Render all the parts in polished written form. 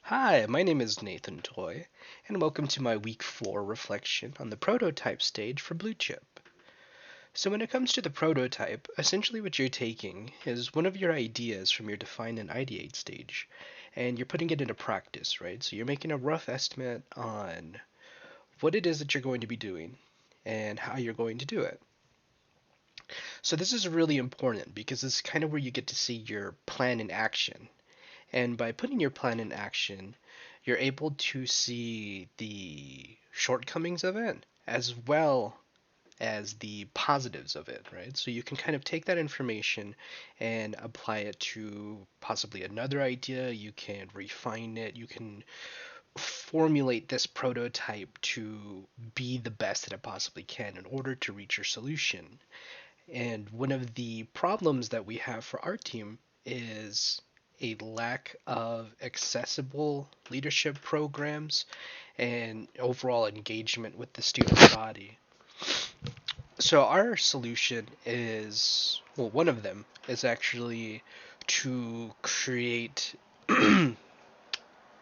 Hi, my name is Nathan Toy, and welcome to my Week 4 reflection on the prototype stage for Bluechip. So, when it comes to the prototype, essentially what you're taking is one of your ideas from your define and ideate stage, and you're putting it into practice, right? So, you're making a rough estimate on what it is that you're going to be doing and how you're going to do it. So, this is really important because this is kind of where you get to see your plan in action. And by putting your plan in action, you're able to see the shortcomings of it as well as the positives of it, right? So you can kind of take that information and apply it to possibly another idea. You can refine it. You can formulate this prototype to be the best that it possibly can in order to reach your solution. And one of the problems that we have for our team is a lack of accessible leadership programs and overall engagement with the student body. So our solution is, well, one of them is actually to create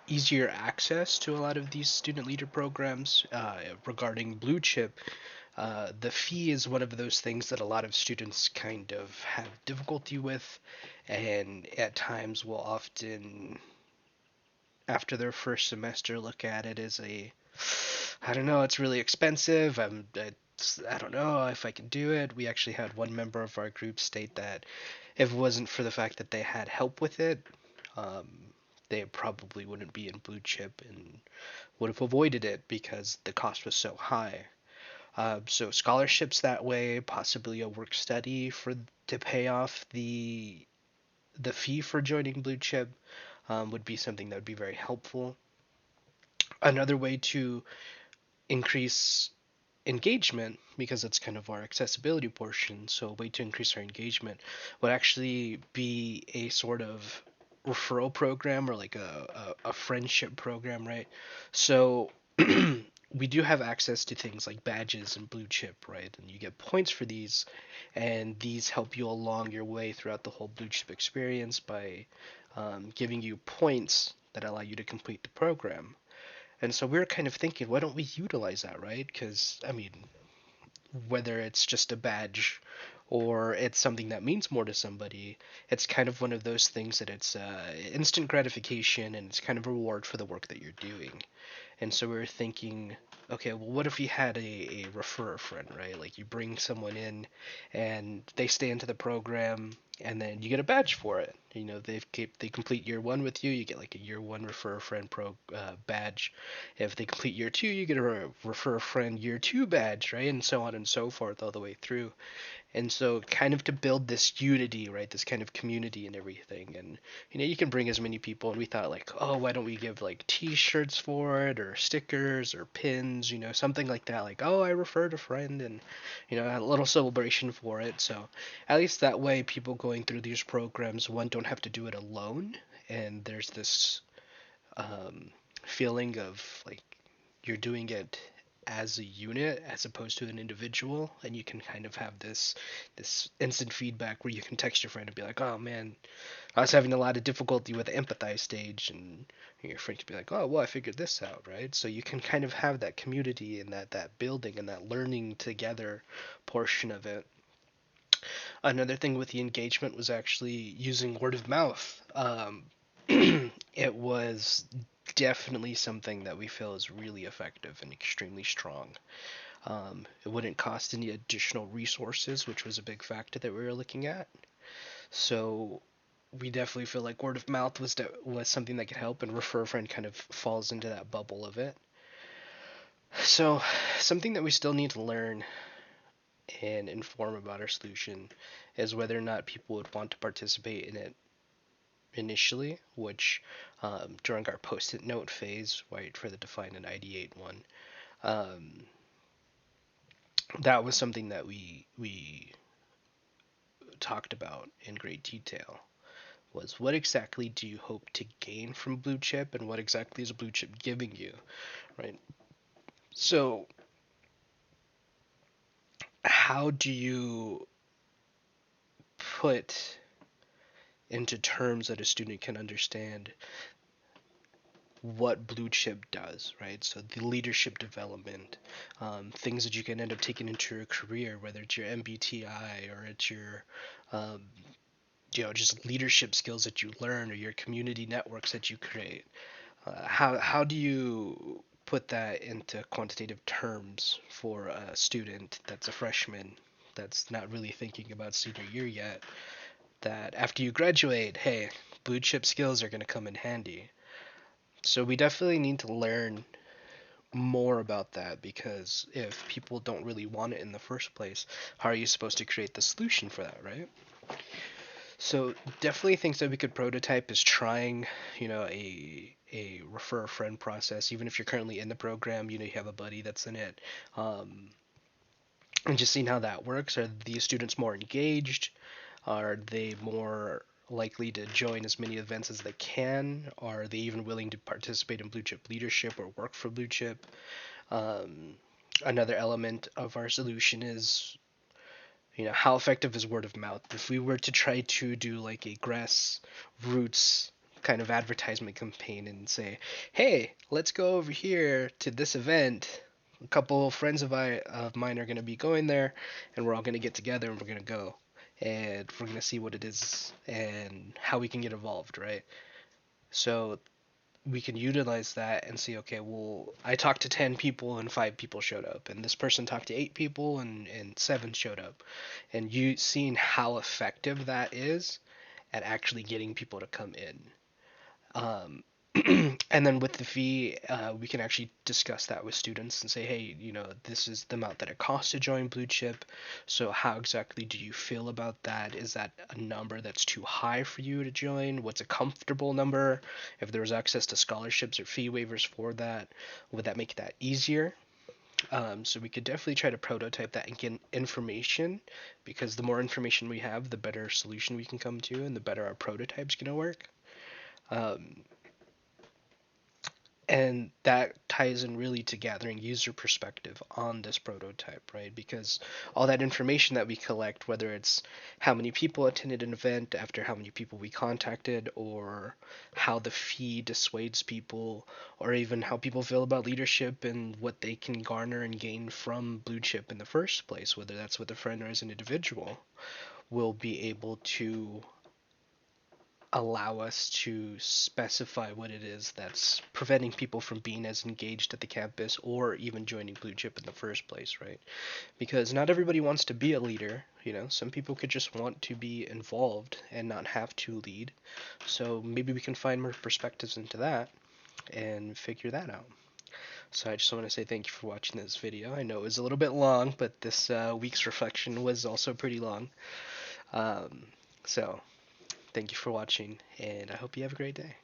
easier access to a lot of these student leader programs. Regarding Bluechip, the fee is one of those things that a lot of students kind of have difficulty with, and at times will often, after their first semester, look at it as I don't know, it's really expensive. I don't know if I can do it. We actually had one member of our group state that if it wasn't for the fact that they had help with it, um, they probably wouldn't be in Bluechip and would have avoided it because the cost was so high. So scholarships that way, possibly a work study for to pay off the fee for joining Bluechip would be something that would be very helpful. Another way to increase engagement, because that's kind of our accessibility portion, so a way to increase our engagement would actually be a sort of referral program or like a friendship program, right? So we do have access to things like badges and Bluechip, right? And you get points for these, and these help you along your way throughout the whole Bluechip experience by giving you points that allow you to complete the program. And so we are kind of thinking, why don't we utilize that, right? Because, I mean, whether it's just a badge or it's something that means more to somebody, it's kind of one of those things that it's instant gratification and it's kind of a reward for the work that you're doing. And so we were thinking, okay, well, what if we had a refer a friend, right? Like you bring someone in and they stay into the program and then you get a badge for it. You know, they complete year one with you, you get like a year one refer a friend badge. If they complete year two, you get a refer a friend year two badge, right? And so on and so forth all the way through. And so kind of to build this unity, right, this kind of community and everything. And you can bring as many people, and we thought like, oh, why don't we give like t-shirts for it or stickers or pins, something like that, like, oh, I referred a friend, and a little celebration for it. So at least that way people going through these programs, one, don't have to do it alone, and there's this um, feeling of like you're doing it as a unit as opposed to an individual, and you can kind of have this instant feedback where you can text your friend and be like, oh man, I was having a lot of difficulty with the empathize stage, and your friend can be like, oh well, I figured this out, right? So you can kind of have that community and that building and that learning together portion of it. Another thing with the engagement was actually using word of mouth. It was definitely something that we feel is really effective and extremely strong. It wouldn't cost any additional resources, which was a big factor that we were looking at. So we definitely feel like word of mouth was something that could help, and refer a friend kind of falls into that bubble of it. So something that we still need to learn and inform about our solution is whether or not people would want to participate in it initially, which during our post-it note phase, right, for the define and ideate one, um, that was something that we talked about in great detail. Was what exactly do you hope to gain from Bluechip, and what exactly is Bluechip giving you, right? So how do you put into terms that a student can understand what Bluechip does, right? So the leadership development, things that you can end up taking into your career, whether it's your MBTI or it's your, um, just leadership skills that you learn or your community networks that you create. How do you put that into quantitative terms for a student that's a freshman that's not really thinking about senior year yet? That after you graduate, hey, Bluechip skills are going to come in handy. So we definitely need to learn more about that, because if people don't really want it in the first place, how are you supposed to create the solution for that, right? So definitely things that we could prototype is trying, a refer a friend process. Even if you're currently in the program, you have a buddy that's in it, um, and just seeing how that works. Are these students more engaged? Are they more likely to join as many events as they can? Are they even willing to participate in Bluechip leadership or work for Bluechip? Um, Another element of our solution is, how effective is word of mouth? If we were to try to do like a grassroots kind of advertisement campaign and say, hey, let's go over here to this event. A couple friends of mine are going to be going there, and we're all going to get together and we're going to go. And we're going to see what it is and how we can get involved, right? So we can utilize that and see, okay, well, I talked to 10 people and 5 people showed up, and this person talked to 8 people and 7 showed up. And you seeing how effective that is at actually getting people to come in. Um, and then with the fee, we can actually discuss that with students and say, hey, this is the amount that it costs to join Bluechip. So how exactly do you feel about that? Is that a number that's too high for you to join? What's a comfortable number? If there was access to scholarships or fee waivers for that, would that make that easier? So we could definitely try to prototype that and get information, because the more information we have, the better solution we can come to, and the better our prototype's gonna work. Um, and that ties in really to gathering user perspective on this prototype, right? Because all that information that we collect, whether it's how many people attended an event after how many people we contacted, or how the fee dissuades people, or even how people feel about leadership and what they can garner and gain from Bluechip in the first place, whether that's with a friend or as an individual, will be able to allow us to specify what it is that's preventing people from being as engaged at the campus or even joining Bluechip in the first place, right? Because not everybody wants to be a leader, some people could just want to be involved and not have to lead. So maybe we can find more perspectives into that and figure that out. So I just want to say thank you for watching this video. I know it was a little bit long, but this week's reflection was also pretty long. Um, so thank you for watching, and I hope you have a great day.